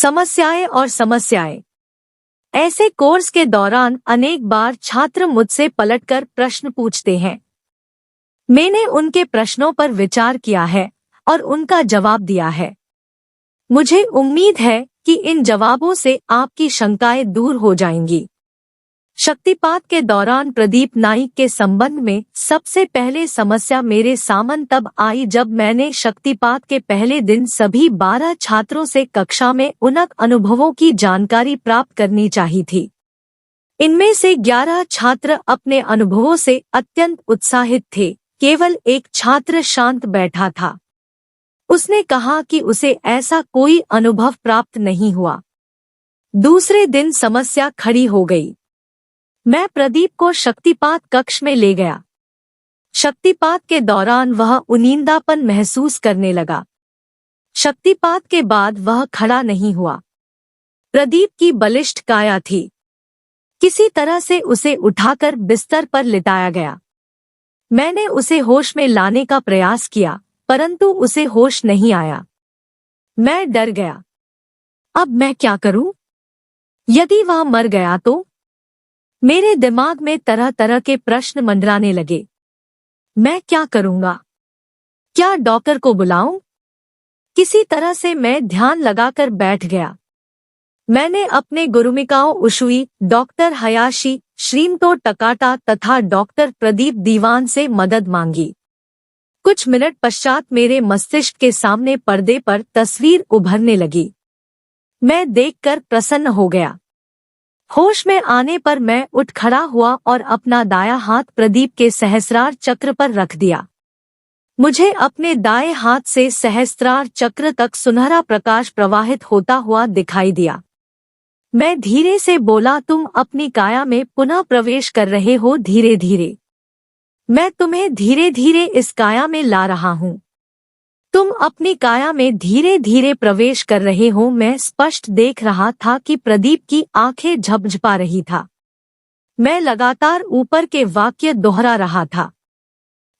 समस्याएं और समस्याएं। ऐसे कोर्स के दौरान अनेक बार छात्र मुझसे पलटकर प्रश्न पूछते हैं। मैंने उनके प्रश्नों पर विचार किया है और उनका जवाब दिया है। मुझे उम्मीद है कि इन जवाबों से आपकी शंकाएं दूर हो जाएंगी। शक्तिपात के दौरान प्रदीप नाइक के संबंध में सबसे पहले समस्या मेरे सामने तब आई जब मैंने शक्तिपात के पहले दिन सभी 12 छात्रों से कक्षा में उन अनुभवों की जानकारी प्राप्त करनी चाहिए थी। इनमें से 11 छात्र अपने अनुभवों से अत्यंत उत्साहित थे। केवल एक छात्र शांत बैठा था। उसने कहा कि उसे ऐसा कोई अनुभव प्राप्त नहीं हुआ। दूसरे दिन समस्या खड़ी हो गई। मैं प्रदीप को शक्तिपात कक्ष में ले गया। शक्तिपात के दौरान वह उनींदापन महसूस करने लगा। शक्तिपात के बाद वह खड़ा नहीं हुआ। प्रदीप की बलिष्ठ काया थी। किसी तरह से उसे उठाकर बिस्तर पर लिटाया गया। मैंने उसे होश में लाने का प्रयास किया, परंतु उसे होश नहीं आया। मैं डर गया। अब मैं क्या करूं? यदि वह मर गया तो? मेरे दिमाग में तरह तरह के प्रश्न मंडराने लगे। मैं क्या करूंगा? क्या डॉक्टर को बुलाऊं? किसी तरह से मैं ध्यान लगाकर बैठ गया। मैंने अपने गुरुमिकाओं उशुई, डॉक्टर हयाशी, श्रीमतो टकाटा तथा डॉक्टर प्रदीप दीवान से मदद मांगी। कुछ मिनट पश्चात मेरे मस्तिष्क के सामने पर्दे पर तस्वीर उभरने लगी। मैं देखकर प्रसन्न हो गया। होश में आने पर मैं उठ खड़ा हुआ और अपना दायां हाथ प्रदीप के सहस्रार चक्र पर रख दिया। मुझे अपने दाएं हाथ से सहस्त्रार चक्र तक सुनहरा प्रकाश प्रवाहित होता हुआ दिखाई दिया। मैं धीरे से बोला, तुम अपनी काया में पुनः प्रवेश कर रहे हो धीरे धीरे। मैं तुम्हें धीरे धीरे इस काया में ला रहा हूँ। तुम अपनी काया में धीरे धीरे प्रवेश कर रहे हो। मैं स्पष्ट देख रहा था कि प्रदीप की आंखें झपझपा रही था। मैं लगातार ऊपर के वाक्य दोहरा रहा था।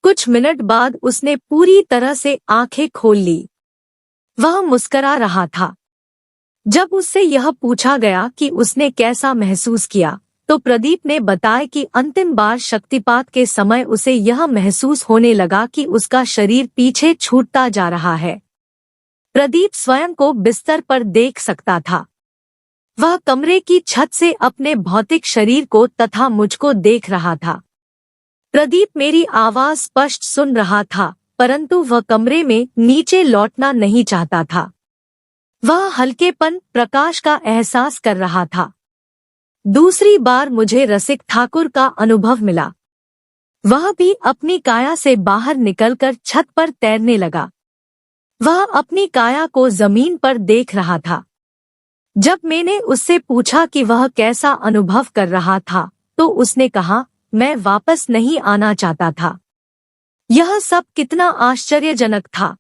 कुछ मिनट बाद उसने पूरी तरह से आंखें खोल ली। वह मुस्करा रहा था। जब उससे यह पूछा गया कि उसने कैसा महसूस किया, तो प्रदीप ने बताया कि अंतिम बार शक्तिपात के समय उसे यह महसूस होने लगा कि उसका शरीर पीछे छूटता जा रहा है। प्रदीप स्वयं को बिस्तर पर देख सकता था। वह कमरे की छत से अपने भौतिक शरीर को तथा मुझको देख रहा था। प्रदीप मेरी आवाज स्पष्ट सुन रहा था, परंतु वह कमरे में नीचे लौटना नहीं चाहता था। वह हल्केपन, प्रकाश का एहसास कर रहा था। दूसरी बार मुझे रसिक ठाकुर का अनुभव मिला। वह भी अपनी काया से बाहर निकलकर छत पर तैरने लगा। वह अपनी काया को जमीन पर देख रहा था। जब मैंने उससे पूछा कि वह कैसा अनुभव कर रहा था, तो उसने कहा, मैं वापस नहीं आना चाहता था। यह सब कितना आश्चर्यजनक था।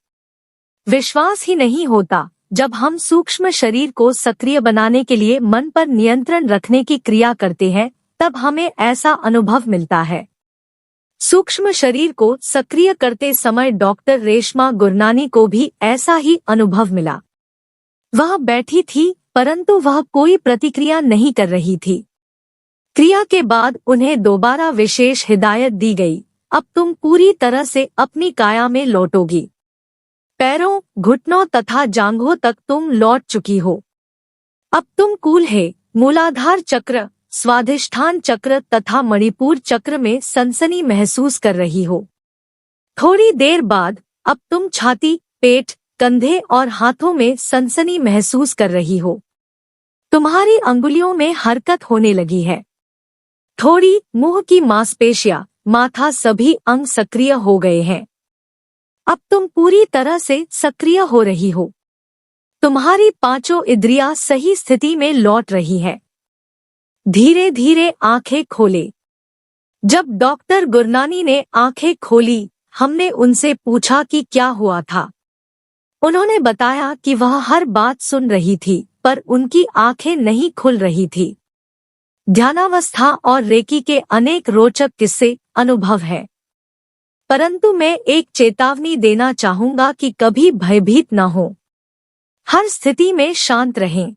विश्वास ही नहीं होता। जब हम सूक्ष्म शरीर को सक्रिय बनाने के लिए मन पर नियंत्रण रखने की क्रिया करते हैं, तब हमें ऐसा अनुभव मिलता है। सूक्ष्म शरीर को सक्रिय करते समय डॉक्टर रेशमा गुरनानी को भी ऐसा ही अनुभव मिला। वह बैठी थी, परंतु वह कोई प्रतिक्रिया नहीं कर रही थी। क्रिया के बाद उन्हें दोबारा विशेष हिदायत दी गई, अब तुम पूरी तरह से अपनी काया में लौटोगी। पैरों, घुटनों तथा जांघों तक तुम लौट चुकी हो। अब तुम कूल है, मूलाधार चक्र, स्वाधिष्ठान चक्र तथा मणिपुर चक्र में सनसनी महसूस कर रही हो। थोड़ी देर बाद अब तुम छाती, पेट, कंधे और हाथों में सनसनी महसूस कर रही हो। तुम्हारी अंगुलियों में हरकत होने लगी है। थोड़ी मुंह की मांसपेशियां, माथा, सभी अंग सक्रिय हो गए हैं। अब तुम पूरी तरह से सक्रिय हो रही हो। तुम्हारी पांचों इंद्रियां सही स्थिति में लौट रही है। धीरे धीरे आंखें खोले। जब डॉक्टर गुरनानी ने आंखें खोली, हमने उनसे पूछा कि क्या हुआ था। उन्होंने बताया कि वह हर बात सुन रही थी, पर उनकी आंखें नहीं खुल रही थी। ध्यानावस्था और रेकी के अनेक रोचक किस्से, अनुभव है। परंतु मैं एक चेतावनी देना चाहूंगा कि कभी भयभीत न हो। हर स्थिति में शांत रहें।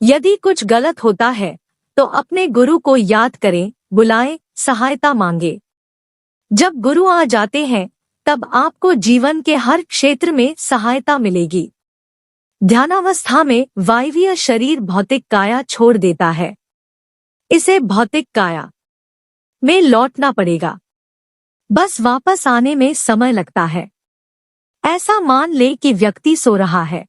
यदि कुछ गलत होता है तो अपने गुरु को याद करें, बुलाएं, सहायता मांगे। जब गुरु आ जाते हैं तब आपको जीवन के हर क्षेत्र में सहायता मिलेगी। ध्यानावस्था में वायवीय शरीर भौतिक काया छोड़ देता है। इसे भौतिक काया में लौटना पड़ेगा। बस वापस आने में समय लगता है। ऐसा मान ले कि व्यक्ति सो रहा है।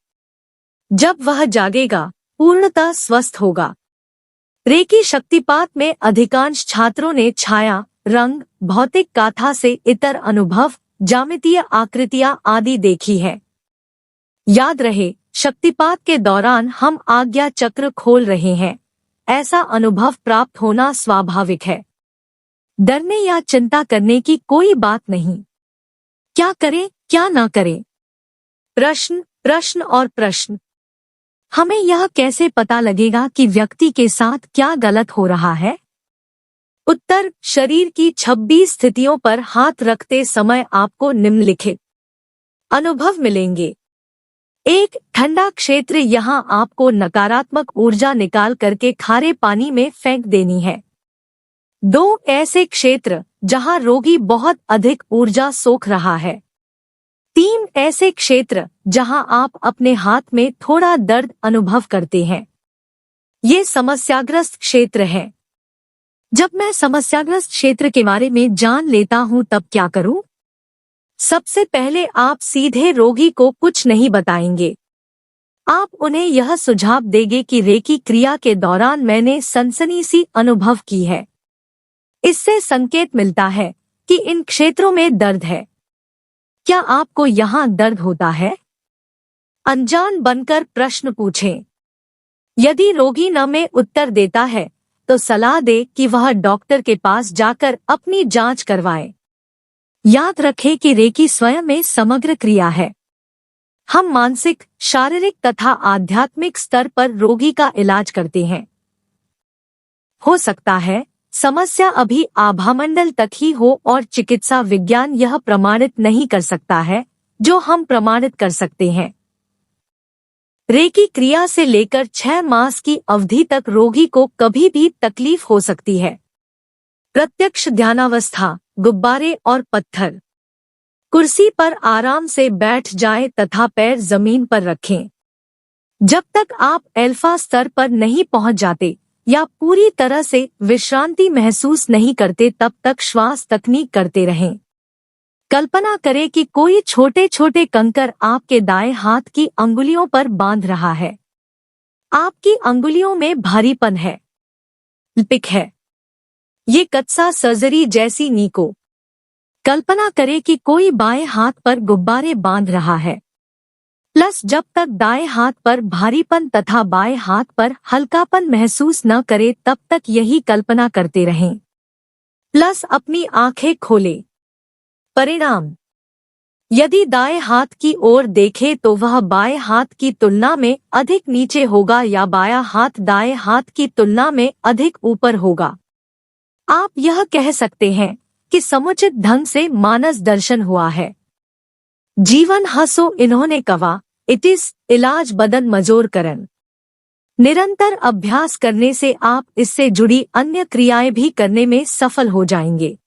जब वह जागेगा पूर्णतः स्वस्थ होगा। रेकी शक्तिपात में अधिकांश छात्रों ने छाया, रंग, भौतिक गाथा से इतर अनुभव, ज्यामितीय आकृतियां आदि देखी है। याद रहे, शक्तिपात के दौरान हम आज्ञा चक्र खोल रहे हैं। ऐसा अनुभव प्राप्त होना स्वाभाविक है। डरने या चिंता करने की कोई बात नहीं। क्या करें, क्या न करें? प्रश्न, प्रश्न और प्रश्न। हमें यह कैसे पता लगेगा कि व्यक्ति के साथ क्या गलत हो रहा है? उत्तर, शरीर की 26 स्थितियों पर हाथ रखते समय आपको निम्नलिखित अनुभव मिलेंगे। 1. ठंडा क्षेत्र। यहाँ आपको नकारात्मक ऊर्जा निकाल करके खारे पानी में फेंक देनी है। 2. ऐसे क्षेत्र जहाँ रोगी बहुत अधिक ऊर्जा सोख रहा है। 3. ऐसे क्षेत्र जहाँ आप अपने हाथ में थोड़ा दर्द अनुभव करते हैं। ये समस्याग्रस्त क्षेत्र है। जब मैं समस्याग्रस्त क्षेत्र के बारे में जान लेता हूँ तब क्या करूँ? सबसे पहले आप सीधे रोगी को कुछ नहीं बताएंगे। आप उन्हें यह सुझाव देंगे कि रेकी क्रिया के दौरान मैंने सनसनी सी अनुभव की है। इससे संकेत मिलता है कि इन क्षेत्रों में दर्द है। क्या आपको यहाँ दर्द होता है? अनजान बनकर प्रश्न पूछें। यदि रोगी न में उत्तर देता है तो सलाह दे कि वह डॉक्टर के पास जाकर अपनी जांच करवाए। याद रखें कि रेकी स्वयं में समग्र क्रिया है। हम मानसिक, शारीरिक तथा आध्यात्मिक स्तर पर रोगी का इलाज करते हैं। हो सकता है समस्या अभी आभामंडल तक ही हो और चिकित्सा विज्ञान यह प्रमाणित नहीं कर सकता है जो हम प्रमाणित कर सकते हैं। रेकी क्रिया से लेकर 6 मास की अवधि तक रोगी को कभी भी तकलीफ हो सकती है। प्रत्यक्ष ध्यानावस्था, गुब्बारे और पत्थर। कुर्सी पर आराम से बैठ जाएं तथा पैर जमीन पर रखें। जब तक आप अल्फा स्तर पर नहीं पहुंच जाते या पूरी तरह से विश्रांति महसूस नहीं करते तब तक श्वास तकनीक करते रहें। कल्पना करें कि कोई छोटे छोटे कंकर आपके दाएं हाथ की अंगुलियों पर बांध रहा है। आपकी अंगुलियों में भारीपन है, पिक है। ये कत्सा सर्जरी जैसी नीको। कल्पना करें कि कोई बाएं हाथ पर गुब्बारे बांध रहा है। प्लस जब तक दाएं हाथ पर भारीपन तथा बाएं हाथ पर हल्कापन महसूस न करे तब तक यही कल्पना करते रहें। प्लस अपनी आंखें खोलें। परिणाम, यदि दाएं हाथ की ओर देखें तो वह बाएं हाथ की तुलना में अधिक नीचे होगा या बायां हाथ दाएं हाथ की तुलना में अधिक ऊपर होगा। आप यह कह सकते हैं कि समुचित ढंग से मानस दर्शन हुआ है। जीवन हंसो इन्होंने कहा, इट इज इलाज बदन मजोर करन। निरंतर अभ्यास करने से आप इससे जुड़ी अन्य क्रियाएं भी करने में सफल हो जाएंगे।